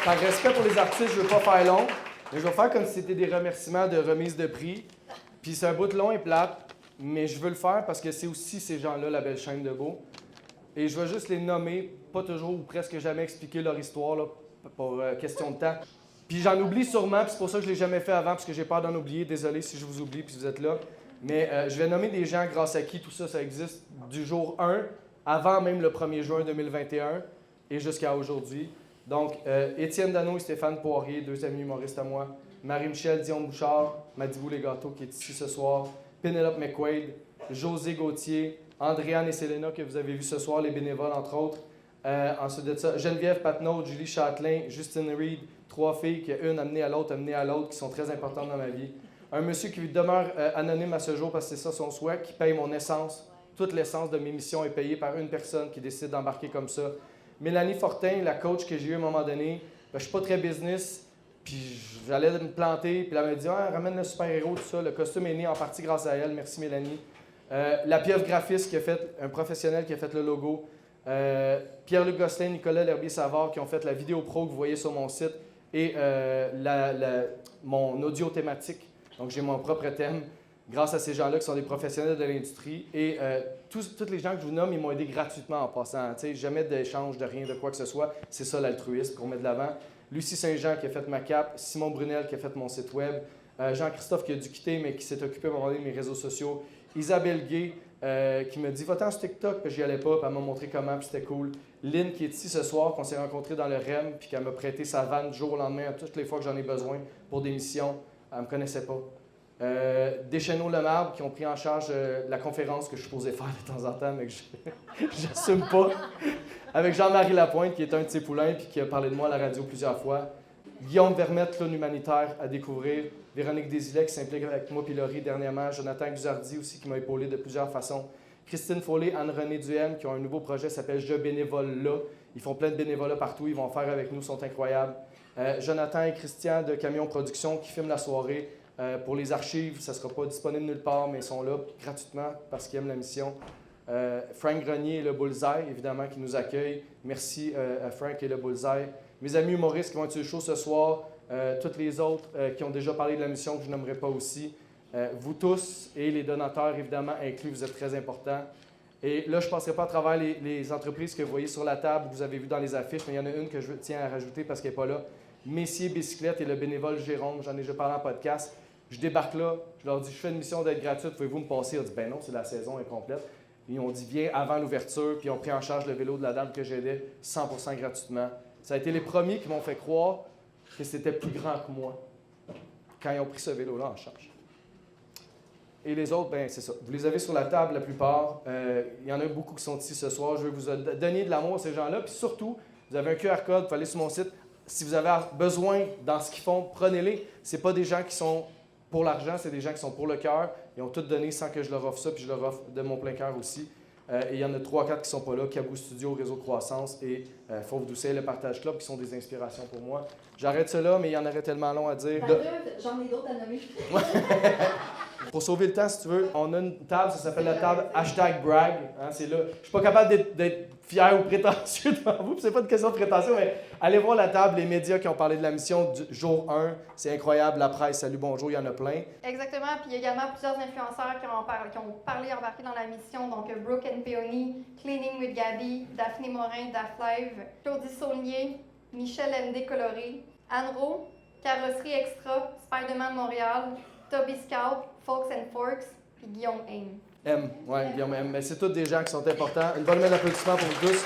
par respect pour les artistes, je ne veux pas faire long, mais je vais faire comme si c'était des remerciements de remise de prix. Puis c'est un bout de long et plate, mais je veux le faire parce que c'est aussi ces gens-là, la belle chaîne de Beau. Et je vais juste les nommer, pas toujours ou presque jamais expliquer leur histoire, là, pour question de temps. Puis j'en oublie sûrement, puis c'est pour ça que je ne l'ai jamais fait avant, parce que j'ai peur d'en oublier. Désolé si je vous oublie, puis vous êtes là. Mais je vais nommer des gens grâce à qui tout ça, ça existe du jour 1, avant même le 1er juin 2021 et jusqu'à aujourd'hui. Donc, Étienne Dano et Stéphane Poirier, deux amis humoristes à moi. Marie-Michel Dion-Bouchard, Madibou Les Gâteaux qui est ici ce soir. Penelope McQuaid, José Gauthier, Andréane et Selena que vous avez vu ce soir, les bénévoles entre autres. Ensuite de ça, Geneviève Patnaud, Julie Châtelain, Justine Reed, trois filles qui une amenée à l'autre, qui sont très importantes dans ma vie. Un monsieur qui demeure anonyme à ce jour parce que c'est ça son souhait, qui paye mon essence. Toute l'essence de mes missions est payée par une personne qui décide d'embarquer comme ça. Mélanie Fortin, la coach que j'ai eue à un moment donné, je suis pas très business, puis j'allais me planter, puis elle m'a dit ah, ramène le super-héros, tout ça. Le costume est né en partie grâce à elle. Merci Mélanie. La pieuvre graphiste qui a fait, un professionnel qui a fait le logo. Pierre-Luc Gosselin, Nicolas L'Herbier-Savard qui ont fait la vidéo pro que vous voyez sur mon site et mon audio thématique. Donc j'ai mon propre thème grâce à ces gens-là qui sont des professionnels de l'industrie. Et tous les gens que je vous nomme, ils m'ont aidé gratuitement en passant. T'sais, jamais d'échange de rien, de quoi que ce soit. C'est ça l'altruisme qu'on met de l'avant. Lucie Saint-Jean qui a fait ma cape, Simon Brunel qui a fait mon site web, Jean-Christophe qui a dû quitter mais qui s'est occupé à un moment donné de mes réseaux sociaux, Isabelle Gay qui me dit « Va-t'en sur TikTok », puis j'y allais pas, puis elle m'a montré comment, puis c'était cool. Lynn qui est ici ce soir, qu'on s'est rencontrés dans le REM, puis qu'elle m'a prêté sa vanne du jour au lendemain à toutes les fois que j'en ai besoin pour des missions. Elle me connaissait pas. Deschenaux Lemarbre qui ont pris en charge la conférence que je suis supposé faire de temps en temps, mais que j'assume pas. Avec Jean-Marie Lapointe, qui est un de ses poulains, puis qui a parlé de moi à la radio plusieurs fois. Guillaume Vermette, clown humanitaire à découvrir. Véronique Desilets qui s'implique avec moi puis Laurie dernièrement. Jonathan Guzardi aussi qui m'a épaulé de plusieurs façons. Christine Follet, Anne-Renée Duhaime qui ont un nouveau projet qui s'appelle Je bénévole là. Ils font plein de bénévolat partout, ils vont faire avec nous, ils sont incroyables. Jonathan et Christian de Camion Production qui filment la soirée. Pour les archives, ça ne sera pas disponible nulle part, mais ils sont là gratuitement parce qu'ils aiment la mission. Frank Grenier et le Bullseye, évidemment, qui nous accueillent. Merci à Frank et le Bullseye. Mes amis humoristes qui vont être sur le show ce soir. Toutes les autres qui ont déjà parlé de la mission que je n'aimerais pas aussi. Vous tous et les donateurs, évidemment, inclus, vous êtes très importants. Et là, je ne passerai pas à travers les entreprises que vous voyez sur la table, que vous avez vues dans les affiches, mais il y en a une que je tiens à rajouter parce qu'elle n'est pas là. Messier Bicyclette et le bénévole Jérôme, j'en ai déjà parlé en podcast. Je débarque là, je leur dis, je fais une mission d'être gratuite, pouvez-vous me passer? Ils ont dit, ben non, c'est la saison incomplète. Ils ont dit, viens avant l'ouverture, puis ils ont pris en charge le vélo de la dame que j'aidais 100% gratuitement. Ça a été les premiers qui m'ont fait croire que c'était plus grand que moi quand ils ont pris ce vélo-là en charge. Et les autres, ben c'est ça. Vous les avez sur la table la plupart. Il y en a beaucoup qui sont ici ce soir. Je vais vous donner de l'amour à ces gens-là. Puis surtout, vous avez un QR code, vous pouvez aller sur mon site. Si vous avez besoin dans ce qu'ils font, prenez-les. Ce pas des gens qui sont pour l'argent, c'est des gens qui sont pour le cœur. Ils ont tout donné sans que je leur offre ça, puis je leur offre de mon plein cœur aussi. Et il y en a 3-4 qui ne sont pas là, Cabou Studio, Réseau Croissance et Fauve Doucet, le Partage Club, qui sont des inspirations pour moi. J'arrête cela, mais il y en aurait tellement long à dire. J'en ai d'autres à nommer. Pour sauver le temps, si tu veux, on a une table, ça s'appelle la table #brag. Hein, c'est là. Je suis pas capable d'être fier ou prétentieux devant vous, puis c'est pas une question de prétention, mais allez voir la table, les médias qui ont parlé de la mission du jour 1. C'est incroyable, la presse, salut, bonjour, il y en a plein. Exactement, puis il y a également plusieurs influenceurs qui ont embarqué dans la mission, donc Brooke and Peony, Cleaning with Gabby, Daphné Morin, Daph-Live, Claudie Saulnier, Michel MD Coloré, Anne Rowe, Carrosserie Extra, Spider-Man Montréal, Toby Scout, Folks and Forks, puis Guillaume Hain. Guillaume M. Mais c'est tous des gens qui sont importants. Une bonne main d'applaudissement pour vous tous.